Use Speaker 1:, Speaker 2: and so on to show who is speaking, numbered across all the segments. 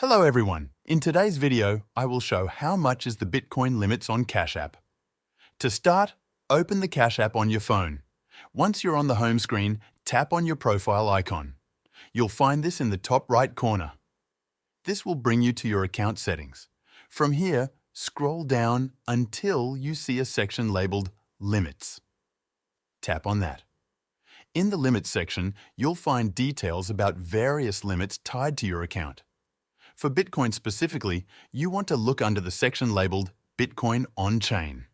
Speaker 1: Hello everyone. In today's video, I will show how much is the Bitcoin limits on Cash App. To start, open the Cash App on your phone. Once you're on the home screen, tap on your profile icon. You'll find this in the top right corner. This will bring you to your account settings. From here, scroll down until you see a section labeled Limits. Tap on that. In the Limits section, you'll find details about various limits tied to your account. For Bitcoin specifically, you want to look under the section labeled Bitcoin On-Chain.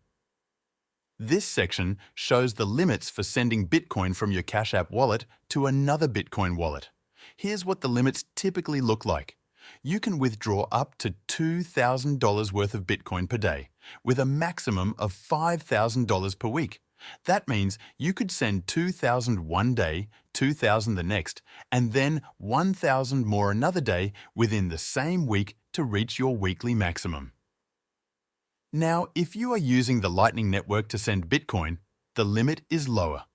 Speaker 1: This section shows the limits for sending Bitcoin from your Cash App wallet to another Bitcoin wallet. Here's what the limits typically look like. You can withdraw up to $2,000 worth of Bitcoin per day, with a maximum of $5,000 per week. That means you could send $2,000 one day, $2,000 the next, and then $1,000 more another day within the same week to reach your weekly maximum. Now, if you are using the Lightning Network to send Bitcoin, the limit is lower.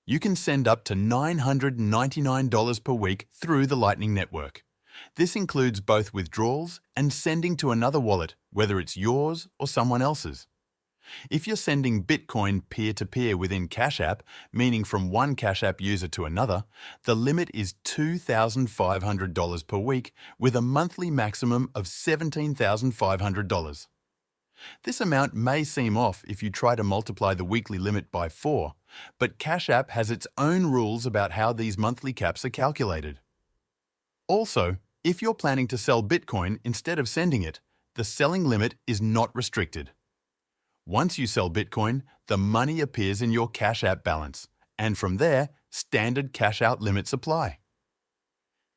Speaker 1: You can send up to $999 per week through the Lightning Network. This includes both withdrawals and sending to another wallet, whether it's yours or someone else's. If you're sending Bitcoin peer-to-peer within Cash App, meaning from one Cash App user to another, the limit is $2,500 per week with a monthly maximum of $17,500. This amount may seem off if you try to multiply the weekly limit by 4, but Cash App has its own rules about how these monthly caps are calculated. Also, if you're planning to sell Bitcoin instead of sending it, the selling limit is not restricted. Once you sell Bitcoin, the money appears in your Cash App balance, and from there, standard cash out limits apply.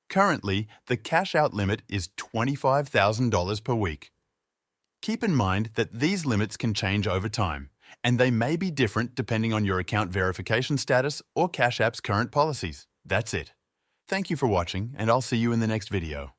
Speaker 1: Currently, the cash out limit is $25,000 per week. Keep in mind that these limits can change over time, and they may be different depending on your account verification status or Cash App's current policies. That's it. Thank you for watching, and I'll see you in the next video.